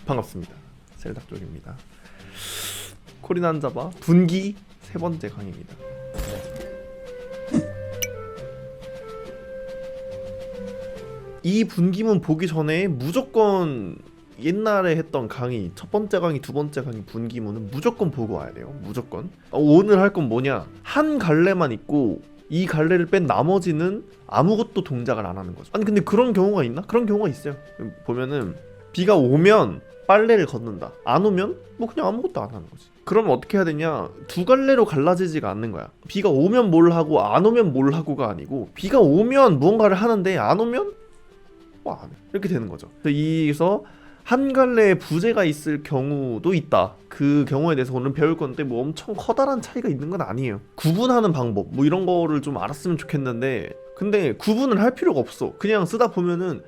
반갑습니다. 셀닥 쪽입니다. 코리나 한자바 분기 세 번째 강의입니다. 이 분기문 보기 전에 무조건 옛날에 했던 강의, 첫 번째 강의, 두 번째 강의 분기문은 무조건 보고 와야 돼요. 무조건. 오늘 할 건 뭐냐? 한 갈래만 있고 이 갈래를 뺀 나머지는 아무것도 동작을 안 하는 거죠. 아니 근데 그런 경우가 있나? 그런 경우가 있어요. 보면은 비가 오면 빨래를 걷는다. 안 오면 뭐 그냥 아무것도 안 하는 거지. 그러면 어떻게 해야 되냐? 두 갈래로 갈라지지가 않는 거야. 비가 오면 뭘 하고 안 오면 뭘 하고가 아니고 비가 오면 무언가를 하는데 안 오면 뭐 안 해. 이렇게 되는 거죠. 그래서 한 갈래에 부재가 있을 경우도 있다. 그 경우에 대해서 오늘 배울 건데 뭐 엄청 커다란 차이가 있는 건 아니에요. 구분하는 방법 뭐 이런 거를 좀 알았으면 좋겠는데 근데 구분을 할 필요가 없어. 그냥 쓰다 보면은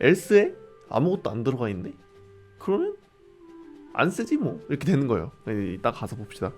else에 아무것도 안 들어가 있네? 그러면 안 쓰지 뭐 이렇게 되는 거예요. 이따 가서 봅시다.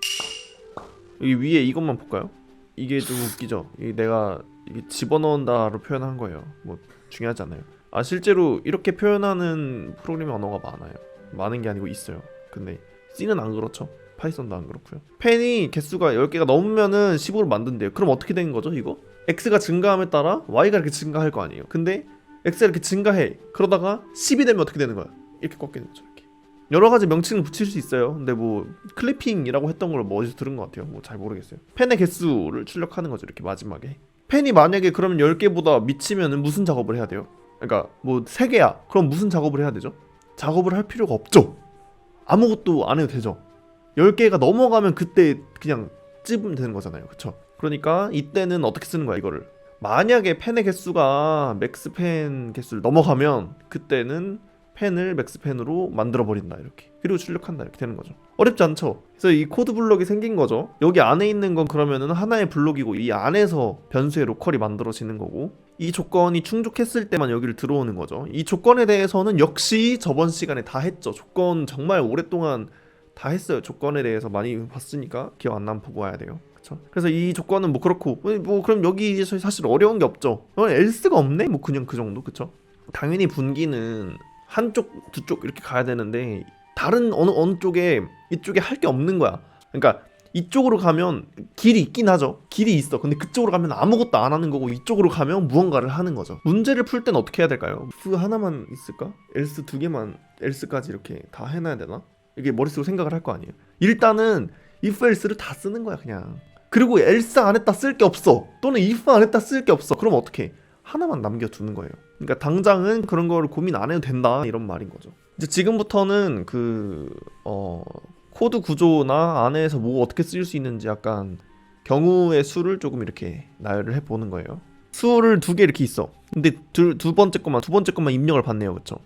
여기 위에 이것만 볼까요? 이게 좀 웃기죠? 내가 이게 집어넣는다로 표현한 거예요. 뭐 중요하지 않아요. 실제로 이렇게 표현하는 프로그래밍 언어가 많아요. 많은 게 아니고 있어요. 근데 C는 안 그렇죠. 파이썬도 안 그렇고요. 펜이 개수가 10개가 넘으면은 15로 만든대요. 그럼 어떻게 되는 거죠 이거? X가 증가함에 따라 Y가 이렇게 증가할 거 아니에요. 근데 X가 이렇게 증가해. 그러다가 10이 되면 어떻게 되는 거야? 이렇게 꺾이는 거죠. 이렇게. 여러 가지 명칭을 붙일 수 있어요. 근데 뭐 클리핑이라고 했던 걸 뭐 어디서 들은 것 같아요. 뭐 잘 모르겠어요. 펜의 개수를 출력하는 거죠. 이렇게 마지막에. 펜이 만약에 그러면 10개보다 미치면은 무슨 작업을 해야 돼요? 그러니까 뭐 3개야. 그럼 무슨 작업을 해야 되죠? 작업을 할 필요가 없죠. 아무것도 안 해도 되죠. 10개가 넘어가면 그때 그냥 찝으면 되는 거잖아요. 그쵸? 그러니까 이때는 어떻게 쓰는 거야 이거를. 만약에 펜의 개수가 맥스 펜 개수를 넘어가면 그때는 펜을 맥스 펜으로 만들어 버린다 이렇게. 그리고 출력한다 이렇게 되는 거죠. 어렵지 않죠? 그래서 이 코드 블록이 생긴 거죠. 여기 안에 있는 건 그러면은 하나의 블록이고 이 안에서 변수의 로컬이 만들어지는 거고 이 조건이 충족했을 때만 여기를 들어오는 거죠. 이 조건에 대해서는 역시 저번 시간에 다 했죠. 조건 정말 오랫동안 다 했어요. 조건에 대해서 많이 봤으니까 기억 안 나면 보고 와야 돼요. 그쵸? 그래서 이 조건은 뭐 그렇고 뭐 그럼 여기 사실 어려운 게 없죠. else가 없네? 뭐 그냥 그 정도. 그쵸? 당연히 분기는 한쪽 두 쪽 이렇게 가야 되는데 다른 어느 쪽에 이쪽에 할 게 없는 거야. 그러니까 이쪽으로 가면 길이 있긴 하죠. 길이 있어. 근데 그쪽으로 가면 아무것도 안 하는 거고 이쪽으로 가면 무언가를 하는 거죠. 문제를 풀 때는 어떻게 해야 될까요? if 하나만 있을까? else 2개만 else까지 이렇게 다 해놔야 되나? 이게 머릿속으로 생각을 할 거 아니에요. 일단은 if else를 다 쓰는 거야 그냥. 그리고 else 안 했다 쓸 게 없어. 또는 if 안 했다 쓸 게 없어. 그럼 어떻게? 하나만 남겨두는 거예요. 그러니까 당장은 그런 걸 고민 안 해도 된다 이런 말인 거죠. 이제 지금부터는 코드 구조나 안에서 뭐 어떻게 쓰일 수 있는지 약간 경우의 수를 조금 이렇게 나열을 해보는 거예요. 수를 2개 이렇게 있어. 근데 두 번째 것만 입력을 받네요. 그쵸?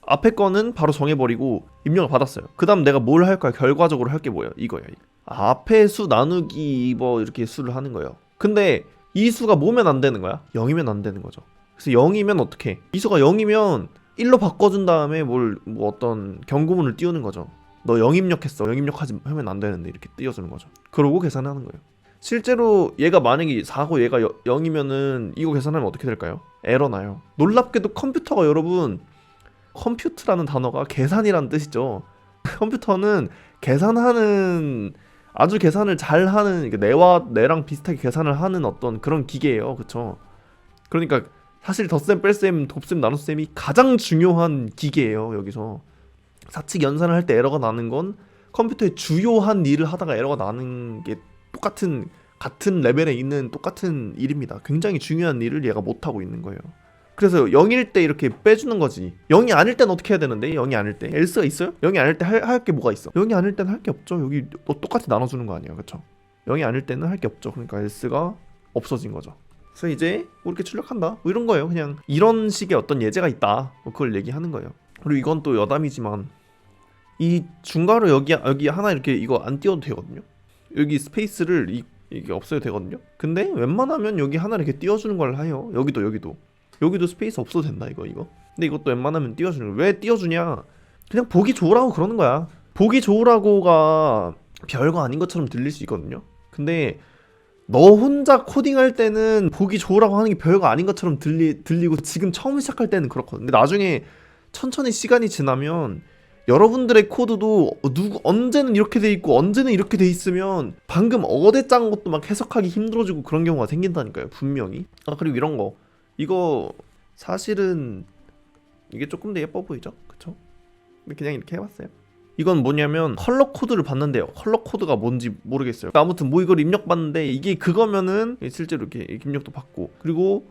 앞에 거는 바로 정해버리고 입력을 받았어요. 그 다음 내가 뭘 할까요? 결과적으로 할 게 뭐예요? 이거예요. 앞에 수 나누기 뭐 이렇게 수를 하는 거예요. 근데 이 수가 뭐면 안 되는 거야? 0이면 안 되는 거죠. 그래서 0이면 어떻게? 이 수가 0이면 1로 바꿔준 다음에 뭐 어떤 경고문을 띄우는 거죠. 너 0 입력했어. 0 입력하면 안 되는데 이렇게 띄워주는 거죠. 그러고 계산하는 거예요. 실제로 얘가 만약에 4고 얘가 0이면은 이거 계산하면 어떻게 될까요? 에러 나요. 놀랍게도 컴퓨터가 여러분 컴퓨트라는 단어가 계산이라는 뜻이죠. 컴퓨터는 계산하는 아주 계산을 잘하는 내랑 비슷하게 계산을 하는 어떤 그런 기계예요. 그쵸? 그러니까 사실 덧셈, 뺄셈, 곱셈, 나눗셈이 가장 중요한 기계예요. 여기서 사칙 연산을 할 때 에러가 나는 건 컴퓨터의 주요한 일을 하다가 에러가 나는 게 같은 레벨에 있는 똑같은 일입니다. 굉장히 중요한 일을 얘가 못하고 있는 거예요. 그래서 0일 때 이렇게 빼주는 거지. 0이 아닐 땐 어떻게 해야 되는데? 0이 아닐 때 else가 있어요? 0이 아닐 때 할 게 뭐가 있어? 0이 아닐 때는 할 게 없죠. 여기 똑같이 나눠주는 거 아니에요. 그쵸? 0이 아닐 때는 할 게 없죠. 그러니까 else가 없어진 거죠. 그래서 이제 뭐 이렇게 출력한다 뭐 이런 거예요. 그냥 이런 식의 어떤 예제가 있다 뭐 그걸 얘기하는 거예요. 그리고 이건 또 여담이지만 이 중괄호 여기 하나 이렇게 이거 안 띄워도 되거든요. 여기 스페이스를 이게 없어도 되거든요. 근데 웬만하면 여기 하나 이렇게 띄워주는 걸 해요. 여기도 스페이스 없어도 된다 이거. 근데 이것도 웬만하면 띄워주는 거야. 왜 띄워주냐? 그냥 보기 좋으라고 그러는 거야. 보기 좋으라고가 별거 아닌 것처럼 들릴 수 있거든요. 근데 너 혼자 코딩할 때는 보기 좋으라고 하는 게 별거 아닌 것처럼 들리고 지금 처음 시작할 때는 그렇거든. 근데 나중에 천천히 시간이 지나면 여러분들의 코드도 언제는 이렇게 돼 있고 언제는 이렇게 돼 있으면 방금 어대 짠 것도 막 해석하기 힘들어지고 그런 경우가 생긴다니까요, 분명히. 그리고 이런 거, 이거 사실은 이게 조금 더 예뻐 보이죠? 그쵸? 근데 그냥 이렇게 해봤어요. 이건 뭐냐면 컬러 코드를 봤는데요, 컬러 코드가 뭔지 모르겠어요. 그러니까 아무튼 뭐 이걸 입력받는데 이게 그거면은 실제로 이렇게 입력도 받고 그리고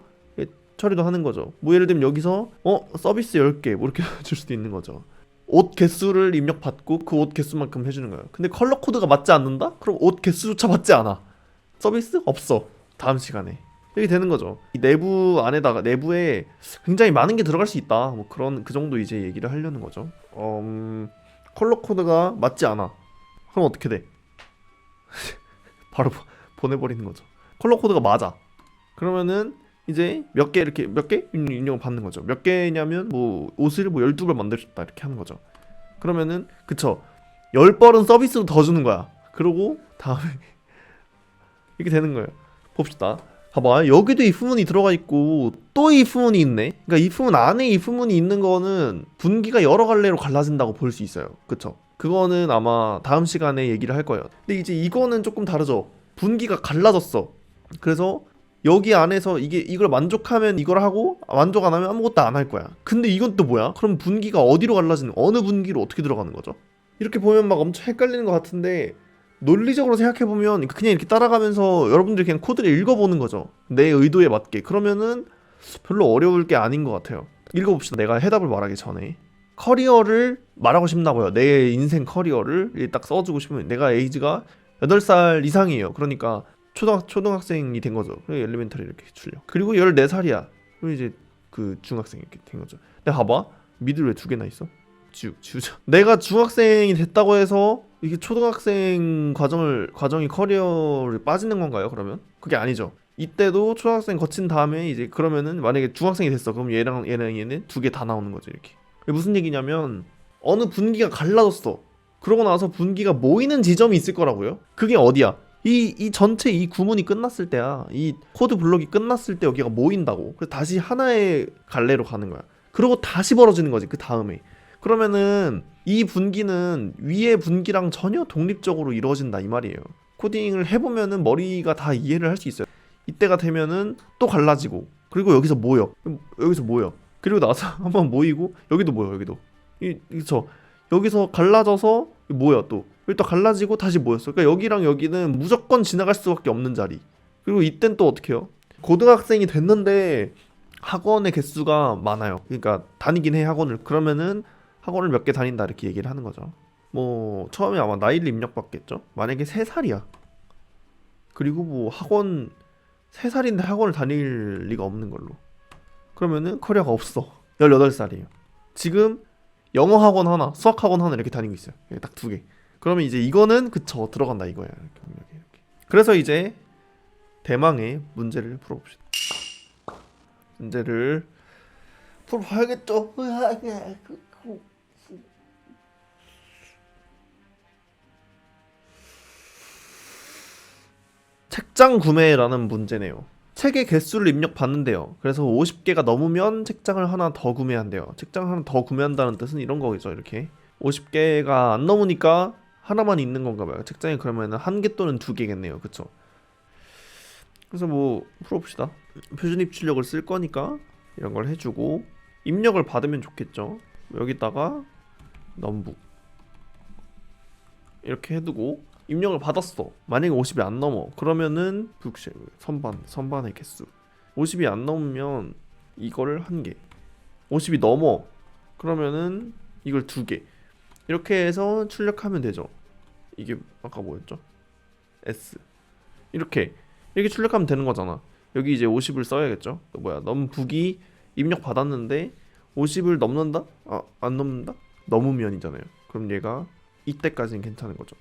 처리도 하는 거죠. 뭐 예를 들면 여기서 서비스 10개 뭐 이렇게 줄 수도 있는 거죠. 옷 개수를 입력받고 그 옷 개수만큼 해주는 거예요. 근데 컬러 코드가 맞지 않는다? 그럼 옷 개수조차 맞지 않아. 서비스? 없어. 다음 시간에. 이렇게 되는 거죠. 이 내부 안에다가 내부에 굉장히 많은 게 들어갈 수 있다. 뭐 그런 그 정도 이제 얘기를 하려는 거죠. 컬러 코드가 맞지 않아. 그럼 어떻게 돼? 바로 보내버리는 거죠. 컬러 코드가 맞아. 그러면은 이제 몇 개 이렇게 몇 개 입력을 받는 거죠. 몇 개냐면 뭐 옷을 뭐 12벌 만들었다 이렇게 하는 거죠. 그러면은 그쵸, 10벌은 서비스로 더 주는 거야. 그러고 다음에 이렇게 되는 거예요. 봅시다. 봐봐, 여기도 if문이 들어가 있고 또 if문이 있네. 그러니까 if문 안에 if문이 있는 거는 분기가 여러 갈래로 갈라진다고 볼 수 있어요. 그쵸? 그거는 아마 다음 시간에 얘기를 할 거예요. 근데 이제 이거는 조금 다르죠. 분기가 갈라졌어. 그래서 여기 안에서 이걸 만족하면 이걸 하고 만족 안 하면 아무것도 안 할 거야. 근데 이건 또 뭐야? 그럼 분기가 어디로 갈라지는, 어느 분기로 어떻게 들어가는 거죠? 이렇게 보면 막 엄청 헷갈리는 것 같은데 논리적으로 생각해보면 그냥 이렇게 따라가면서 여러분들이 그냥 코드를 읽어보는 거죠. 내 의도에 맞게. 그러면은 별로 어려울 게 아닌 것 같아요. 읽어봅시다. 내가 해답을 말하기 전에. 커리어를 말하고 싶나봐요. 내 인생 커리어를 딱 써주고 싶으면, 내가 에이지가 8살 이상이에요. 그러니까 초등학생이 된 거죠. 엘리멘터리 이렇게 출력. 그리고 14살이야. 그럼 이제 그 중학생 이렇게 된 거죠. 근데 봐봐, 미들 왜 2개나 있어? 지우자. 내가 중학생이 됐다고 해서 이게 초등학생 과정이 커리어를 빠지는 건가요? 그러면 그게 아니죠. 이때도 초등학생 거친 다음에 이제 그러면은 만약에 중학생이 됐어. 그럼 얘는 2개 다 나오는 거죠. 이렇게. 무슨 얘기냐면 어느 분기가 갈라졌어. 그러고 나서 분기가 모이는 지점이 있을 거라고요. 그게 어디야? 이 전체 이 구문이 끝났을 때야. 이 코드 블록이 끝났을 때 여기가 모인다고. 그래서 다시 하나의 갈래로 가는 거야. 그러고 다시 벌어지는 거지, 그 다음에. 그러면은 이 분기는 위의 분기랑 전혀 독립적으로 이루어진다 이 말이에요. 코딩을 해보면은 머리가 다 이해를 할 수 있어요. 이때가 되면은 또 갈라지고, 그리고 여기서 모여. 그리고 나서 한번 모이고, 여기도 모여. 여기도 그쵸. 여기서 갈라져서 모여. 또 여기 또 갈라지고 다시 모였어. 그러니까 여기랑 여기는 무조건 지나갈 수밖에 없는 자리. 그리고 이땐 또 어떻게 해요? 고등학생이 됐는데 학원의 개수가 많아요. 그러니까 다니긴 해, 학원을. 그러면은 학원을 몇 개 다닌다 이렇게 얘기를 하는 거죠. 뭐 처음에 아마 나이를 입력받겠죠. 만약에 3살이야. 그리고 뭐 학원 3살인데 학원을 다닐 리가 없는 걸로. 그러면은 커리어가 없어. 18살이에요. 지금 영어 학원 하나, 수학 학원 하나 이렇게 다니고 있어요. 딱 2개. 그러면 이제 이거는 그쵸, 들어간다 이거야. 이렇게. 그래서 이제 대망의 문제를 풀어봅시다. 문제를 풀어봐야겠죠. 책장 구매라는 문제네요. 책의 개수를 입력받는데요. 그래서 50개가 넘으면 책장을 하나 더 구매한대요. 책장 하나 더 구매한다는 뜻은 이런 거겠죠. 이렇게 50개가 안 넘으니까 하나만 있는 건가 봐요. 책장이 그러면 1개 또는 2개겠네요. 그쵸? 그래서 뭐 풀어봅시다. 표준 입출력을 쓸 거니까 이런 걸 해주고, 입력을 받으면 좋겠죠. 여기다가 넘북 이렇게 해두고, 입력을 받았어. 만약에 50이 안 넘어. 그러면은 선반의 개수 50이 안 넘으면 이거를 1개, 50이 넘어. 그러면은 이걸 2개. 이렇게 해서 출력하면 되죠. 이게 아까 뭐였죠? S. 이렇게 출력하면 되는 거잖아. 여기 이제 50을 써야겠죠. 넘북이 입력 받았는데 50을 넘는다? 안 넘는다? 넘으면이잖아요. 그럼 얘가 이때까지는 괜찮은 거죠.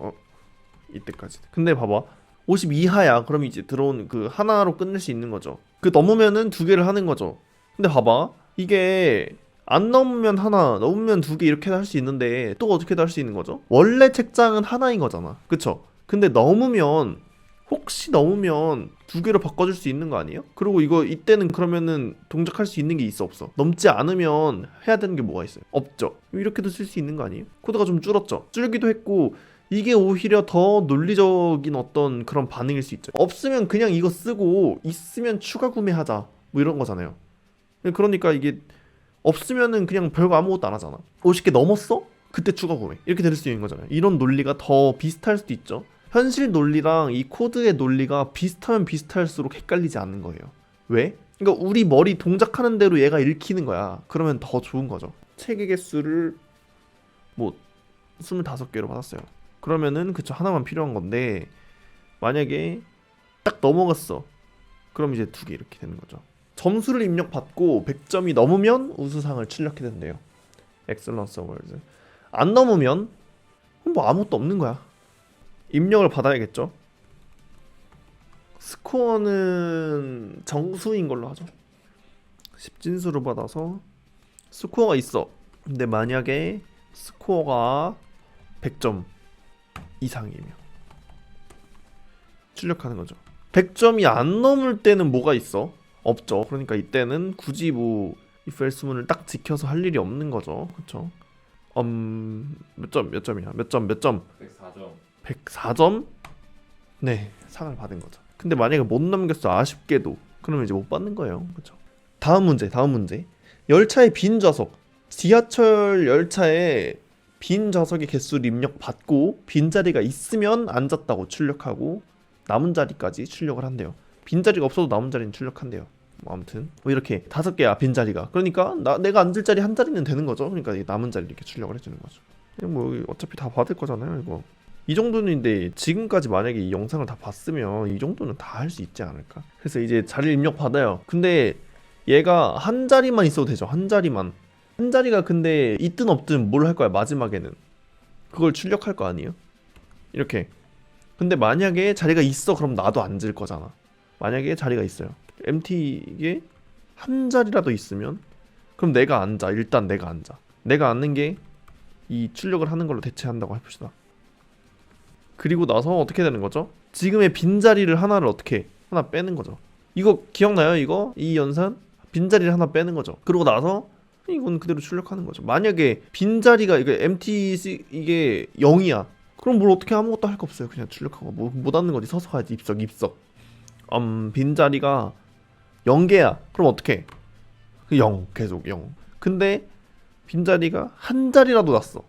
이때까지. 근데 봐봐, 50 이하야. 그럼 이제 들어온 그 하나로 끝낼 수 있는 거죠. 그 넘으면은 2개를 하는 거죠. 근데 봐봐, 이게 안 넘으면 하나, 넘으면 2개 이렇게 할 수 있는데 또 어떻게 할 수 있는 거죠? 원래 책장은 하나인 거잖아. 그쵸? 근데 넘으면 혹시 넘으면 두 개로 바꿔줄 수 있는 거 아니에요? 그리고 이거 이때는 그러면은 동작할 수 있는 게 있어 없어? 넘지 않으면 해야 되는 게 뭐가 있어요? 없죠. 이렇게도 쓸 수 있는 거 아니에요? 코드가 좀 줄었죠. 줄기도 했고 이게 오히려 더 논리적인 어떤 그런 반응일 수 있죠. 없으면 그냥 이거 쓰고 있으면 추가 구매하자 뭐 이런 거잖아요. 그러니까 이게 없으면은 그냥 별거 아무것도 안 하잖아. 50개 넘었어? 그때 추가 구매 이렇게 될 수 있는 거잖아요. 이런 논리가 더 비슷할 수도 있죠. 현실 논리랑 이 코드의 논리가 비슷하면 비슷할수록 헷갈리지 않는 거예요. 왜? 그러니까 우리 머리 동작하는 대로 얘가 읽히는 거야. 그러면 더 좋은 거죠. 책의 개수를 뭐 25개로 받았어요. 그러면은 그쵸, 하나만 필요한 건데 만약에 딱 넘어갔어. 그럼 이제 2개 이렇게 되는 거죠. 점수를 입력받고 100점이 넘으면 우수상을 출력해야 된대요. 엑셀런스 어워즈. 안 넘으면 뭐 아무것도 없는 거야. 입력을 받아야겠죠. 스코어는 정수인 걸로 하죠. 10진수로 받아서 스코어가 있어. 근데 만약에 스코어가 100점 이상이면 출력하는 거죠. 100점이 안 넘을 때는 뭐가 있어? 없죠. 그러니까 이때는 굳이 뭐 if else문을 딱 지켜서 할 일이 없는 거죠. 그렇죠? 몇 점이야? 몇 점? 104점. 104점? 네, 상을 받은 거죠. 근데 만약에 못 넘겼어, 아쉽게도. 그러면 이제 못 받는 거예요. 그렇죠? 다음 문제. 열차의 빈 좌석. 지하철 열차에 빈 좌석의 개수를 입력받고 빈자리가 있으면 앉았다고 출력하고 남은 자리까지 출력을 한대요. 빈자리가 없어도 남은 자리는 출력한대요. 뭐 아무튼 뭐 이렇게 5개야 빈자리가. 그러니까 내가 앉을 자리 한 자리는 되는 거죠. 그러니까 남은 자리 이렇게 출력을 해주는 거죠. 뭐 어차피 다 받을 거잖아요. 이거 이 정도인데 지금까지 만약에 이 영상을 다 봤으면 이 정도는 다 할 수 있지 않을까. 그래서 이제 자리를 입력받아요. 근데 얘가 한 자리만 있어도 되죠. 한 자리만. 한 자리가 근데 있든 없든 뭘 할 거야 마지막에는. 그걸 출력할 거 아니에요. 이렇게. 근데 만약에 자리가 있어 그럼 나도 앉을 거잖아. 만약에 자리가 있어요. MT에 한 자리라도 있으면 그럼 내가 앉아. 일단 내가 앉아. 내가 앉는 게 이 출력을 하는 걸로 대체한다고 해봅시다. 그리고 나서 어떻게 되는 거죠? 지금의 빈자리를 하나를 어떻게 하나 빼는 거죠. 이거 기억나요? 이 연산? 빈자리를 하나 빼는 거죠. 그러고 나서 이건 그대로 출력하는 거죠. 만약에 빈자리가 이게 MT 이게 0이야. 그럼 뭘 어떻게 아무것도 할 거 없어요. 그냥 출력하고 뭐 못 앉는 거지. 서서 가야지. 입석. 빈자리가 0개야. 그럼 어떻게? 0 계속 0. 근데 빈자리가 한 자리라도 났어.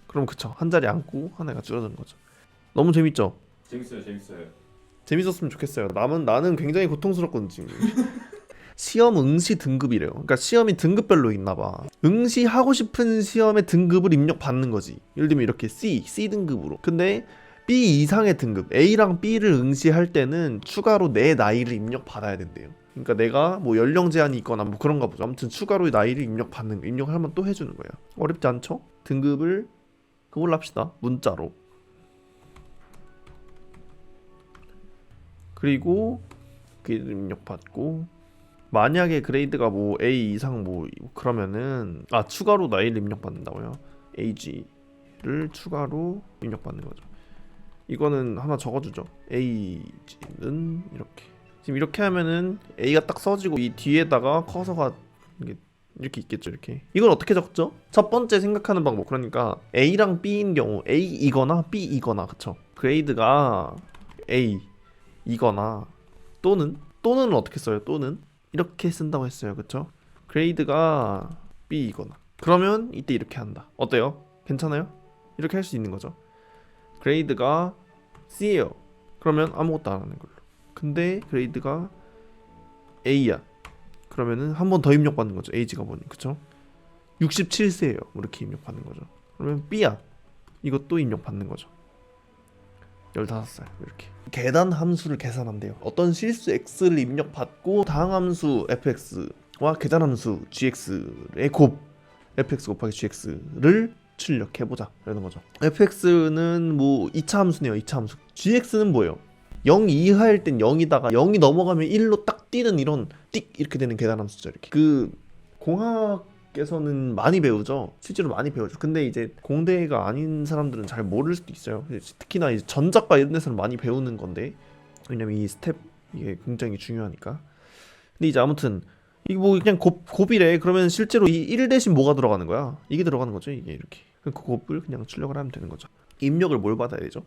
그럼 그쵸. 한 자리 앉고 하나가 줄어드는 거죠. 너무 재밌죠? 재밌어요. 재밌었으면 좋겠어요. 나는 굉장히 고통스럽거든 지금. 시험 응시 등급이래요. 그러니까 시험이 등급별로 있나봐. 응시하고 싶은 시험의 등급을 입력받는 거지. 예를 들면 이렇게 C 등급으로. 근데 B 이상의 등급 A랑 B를 응시할 때는 추가로 내 나이를 입력받아야 된대요. 그러니까 내가 뭐 연령 제한이 있거나 뭐 그런가 보죠. 아무튼 추가로 나이를 입력을 하면 또 해주는 거예요. 어렵지 않죠? 등급을 그걸로 합시다. 문자로. 그리고 그 입력받고 만약에 그레이드가 뭐 A 이상 뭐 그러면은 추가로 나이를 입력받는다고요. AG를 추가로 입력받는 거죠. 이거는 하나 적어주죠. AG는 이렇게. 지금 이렇게 하면은 A가 딱 써지고 이 뒤에다가 커서가 이렇게 있겠죠. 이렇게. 이걸 어떻게 적죠? 첫 번째 생각하는 방법. 그러니까 A랑 B인 경우 A이거나 B이거나 그쵸? 그레이드가 A이거나 또는 어떻게 써요? 또는 이렇게 쓴다고 했어요. 그쵸? 그레이드가 B이거나 그러면 이때 이렇게 한다. 어때요? 괜찮아요? 이렇게 할 수 있는 거죠. 그레이드가 C예요. 그러면 아무것도 안 하는 걸로. 근데 그레이드가 A야. 그러면은 한 번 더 입력받는 거죠. A가 뭐니? 그쵸? 67세예요. 이렇게 입력받는 거죠. 그러면 B야. 이것도 입력받는 거죠. 15살 이렇게. 계단 함수를 계산한대요. 어떤 실수 x를 입력받고 다항 함수 fx와 계산 함수 gx의 곱 fx 곱하기 gx를 출력해보자 이러는 거죠. fx는 뭐 2차 함수네요. 2차 함수. gx는 뭐예요? 0 이하일 땐 0이다가 0이 넘어가면 1로 딱 뛰는 이런 띡 이렇게 되는 계단 함수죠. 이렇게. 그 공학 분께서는 많이 배우죠. 실제로 많이 배우죠. 근데 이제 공대가 아닌 사람들은 잘 모를 수도 있어요. 특히나 이제 전작과 이런 데서는 많이 배우는 건데, 왜냐면 이 스텝 이게 굉장히 중요하니까. 근데 이제 아무튼 이게 뭐 그냥 곱이래. 그러면 실제로 이 1 대신 뭐가 들어가는 거야? 이게 들어가는 거죠. 이게 이렇게. 그 곱을 그냥 출력을 하면 되는 거죠. 입력을 뭘 받아야 되죠?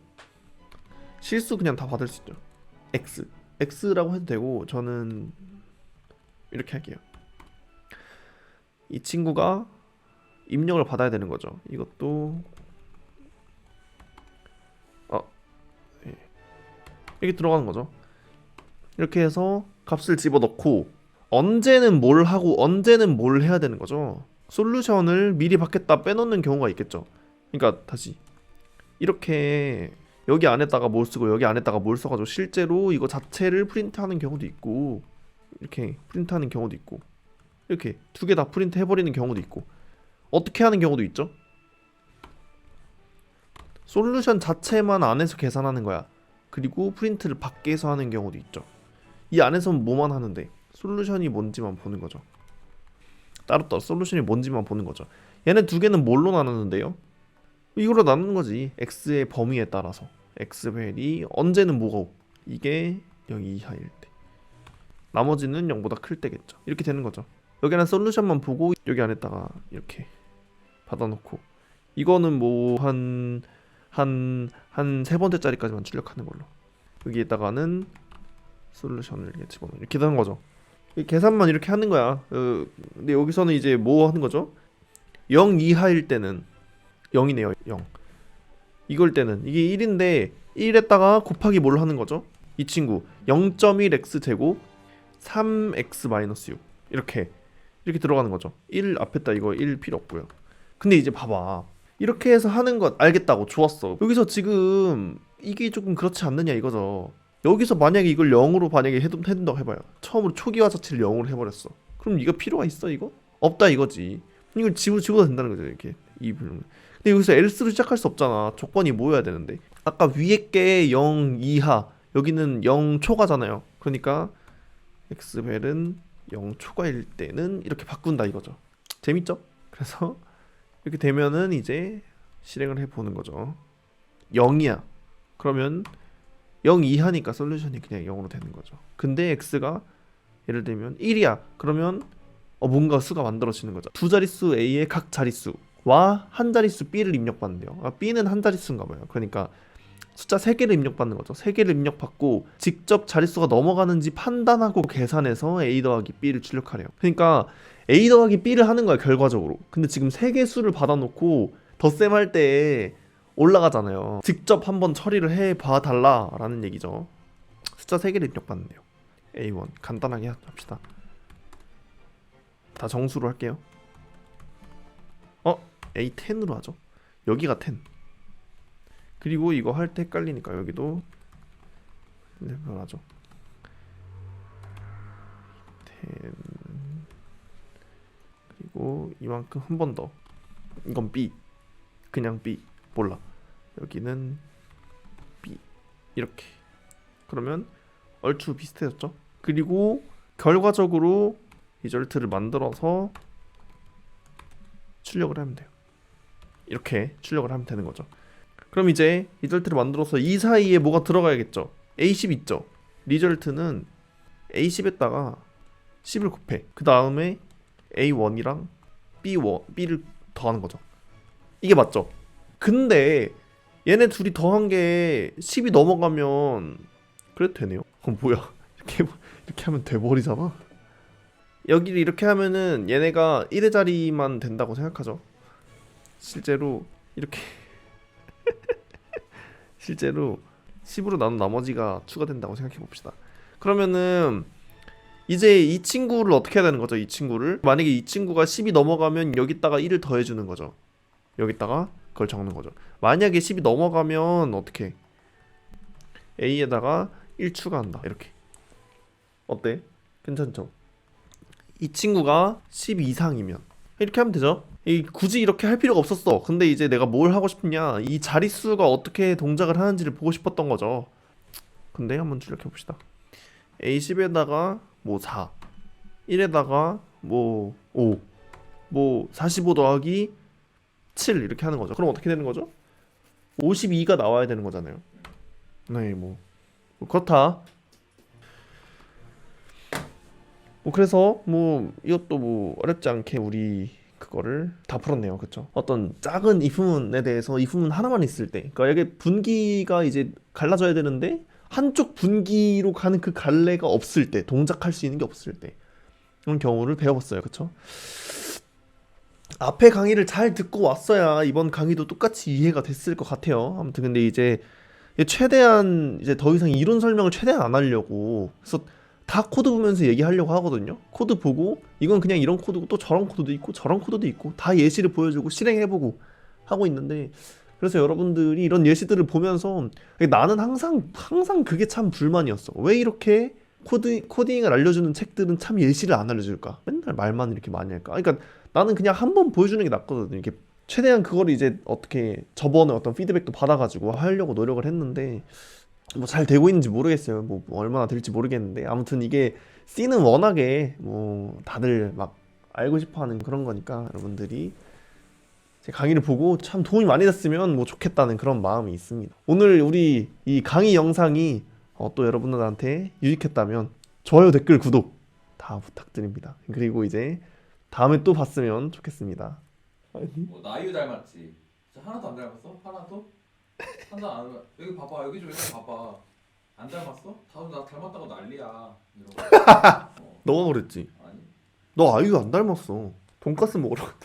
실수 그냥 다 받을 수 있죠. X라고 해도 되고, 저는 이렇게 할게요. 이 친구가 입력을 받아야 되는 거죠. 이것도 예. 이렇게 들어가는 거죠. 이렇게 해서 값을 집어넣고, 언제는 뭘 하고 언제는 뭘 해야 되는 거죠. 솔루션을 미리 받겠다 빼놓는 경우가 있겠죠. 그러니까 다시 이렇게 여기 안에다가 뭘 쓰고 여기 안에다가 뭘 써가지고 실제로 이거 자체를 프린트하는 경우도 있고, 이렇게 프린트하는 경우도 있고, 이렇게 두 개 다 프린트 해버리는 경우도 있고, 어떻게 하는 경우도 있죠. 솔루션 자체만 안에서 계산하는 거야. 그리고 프린트를 밖에서 하는 경우도 있죠. 이 안에서는 뭐만 하는데 솔루션이 뭔지만 보는 거죠. 따로따로 솔루션이 뭔지만 보는 거죠. 얘네 두 개는 뭘로 나누는데요? 이걸로 나누는 거지. x의 범위에 따라서 xvel이 언제는 뭐고, 이게 0 이하일 때, 나머지는 0보다 클 때겠죠. 이렇게 되는 거죠. 여기는 솔루션만 보고 여기 안에다가 이렇게 받아놓고, 이거는 뭐 한 세 번째짜리까지만 출력하는 걸로, 여기에다가는 솔루션을 이렇게 집어넣는, 이렇게 되는 거죠. 계산만 이렇게 하는 거야. 근데 여기서는 이제 뭐 하는 거죠? 0 이하일 때는 0이네요. 0. 이걸 때는 이게 1인데 1에다가 곱하기 뭘 하는 거죠? 이 친구 0.1x 제곱 3x-6 이렇게 들어가는 거죠. 1 앞에다 이거 1 필요 없고요. 근데 이제 봐봐. 이렇게 해서 하는 것 알겠다고. 좋았어. 여기서 지금 이게 조금 그렇지 않느냐 이거죠. 여기서 만약에 이걸 0으로 만약에 해둔다고 해봐요. 처음으로 초기화 자체를 0으로 해버렸어. 그럼 이거 필요가 있어 이거? 없다 이거지. 이걸 집어도 된다는 거죠. 이렇게 이 불능. 근데 여기서 else로 시작할 수 없잖아. 조건이 뭐여야 되는데. 아까 위에 게 0 이하, 여기는 0 초과잖아요. 그러니까 xvel은 0 초과일 때는 이렇게 바꾼다 이거죠. 재밌죠? 그래서 이렇게 되면은 이제 실행을 해보는 거죠. 0이야. 그러면 0 이하니까 솔루션이 그냥 0으로 되는 거죠. 근데 x가 예를 들면 1이야. 그러면 뭔가 수가 만들어지는 거죠. 두 자릿수 a의 각 자릿수와 한 자릿수 b를 입력받는데요. b는 한 자릿수인가 봐요. 그러니까 숫자 3개를 입력받는 거죠. 3개를 입력받고 직접 자릿수가 넘어가는지 판단하고 계산해서 a 더하기 b를 출력하래요. 그러니까 a 더하기 b를 하는 거야 결과적으로. 근데 지금 3개 수를 받아놓고 덧셈 할 때 올라가잖아요. 직접 한번 처리를 해봐 달라라는 얘기죠. 숫자 3개를 입력받는데요. A1 간단하게 합시다. 다 정수로 할게요. A10으로 하죠. 여기가 10. 그리고 이거 할 때 헷갈리니까 여기도 11 하죠. 10. 그리고 이만큼 한 번 더. 이건 B. 그냥 B. 몰라. 여기는 B. 이렇게. 그러면 얼추 비슷해졌죠? 그리고 결과적으로 리절트를 만들어서 출력을 하면 돼요. 이렇게 출력을 하면 되는 거죠. 그럼 이제 리절트를 만들어서 이 사이에 뭐가 들어가야겠죠. A10 있죠. 리절트는 A10에다가 10을 곱해. 그 다음에 A1이랑 B를 더하는 거죠. 이게 맞죠? 근데 얘네 둘이 더한 게 10이 넘어가면 그래도 되네요. 뭐야? 이렇게 하면 돼버리잖아. 여기를 이렇게 하면은 얘네가 1의 자리만 된다고 생각하죠. 실제로 이렇게 실제로 10으로 나눈 나머지가 추가된다고 생각해 봅시다. 그러면은 이제 이 친구를 어떻게 해야 되는 거죠? 이 친구를 만약에 이 친구가 10이 넘어가면 여기다가 1을 더해주는 거죠. 여기다가 그걸 적는 거죠. 만약에 10이 넘어가면 어떻게? A에다가 1 추가한다. 이렇게. 어때? 괜찮죠? 이 친구가 10 이상이면 이렇게 하면 되죠. 굳이 이렇게 할 필요가 없었어. 근데 이제 내가 뭘 하고 싶냐, 이 자릿수가 어떻게 동작을 하는지를 보고 싶었던 거죠. 근데 한번 출력해 봅시다. A10에다가 뭐 4, 1에다가 뭐 5, 뭐 45 더하기 7 이렇게 하는 거죠. 그럼 어떻게 되는 거죠? 52가 나와야 되는 거잖아요. 네, 뭐 그렇다. 뭐 그래서 뭐 이것도 뭐 어렵지 않게 우리 그거를 다 풀었네요. 그쵸? 어떤 작은 if문에 대해서 if문 하나만 있을 때, 그러니까 이게 분기가 이제 갈라져야 되는데 한쪽 분기로 가는 그 갈래가 없을 때, 동작할 수 있는 게 없을 때 그런 경우를 배워봤어요. 그쵸? 앞에 강의를 잘 듣고 왔어야 이번 강의도 똑같이 이해가 됐을 것 같아요. 아무튼 근데 이제 최대한 이제 더 이상 이론 설명을 최대한 안 하려고, 그래서 다 코드 보면서 얘기하려고 하거든요. 코드 보고 이건 그냥 이런 코드고 또 저런 코드도 있고 저런 코드도 있고 다 예시를 보여주고 실행해보고 하고 있는데, 그래서 여러분들이 이런 예시들을 보면서 나는 항상 그게 참 불만이었어. 왜 이렇게 코딩을 알려주는 책들은 참 예시를 안 알려줄까? 맨날 말만 이렇게 많이 할까? 그러니까 나는 그냥 한 번 보여주는 게 낫거든. 이렇게 최대한 그걸 이제 어떻게 저번에 어떤 피드백도 받아가지고 하려고 노력을 했는데 뭐 잘 되고 있는지 모르겠어요. 뭐 얼마나 될지 모르겠는데 아무튼 이게 C는 워낙에 뭐 다들 막 알고 싶어하는 그런 거니까 여러분들이 제 강의를 보고 참 도움이 많이 됐으면 뭐 좋겠다는 그런 마음이 있습니다. 오늘 우리 이 강의 영상이 또 여러분들한테 유익했다면 좋아요, 댓글, 구독 다 부탁드립니다. 그리고 이제 다음에 또 봤으면 좋겠습니다. 아니, 뭐 나이유 닮았지. 진짜 하나도 안 닮았어? 하나도? 하나 안 닮았. 여기 봐봐. 여기 좀 여기 봐봐. 안 닮았어? 다들 나 닮았다고 난리야. 이러고. 너가 그랬지. 아니. 너 아이유 안 닮았어. 돈까스 먹으러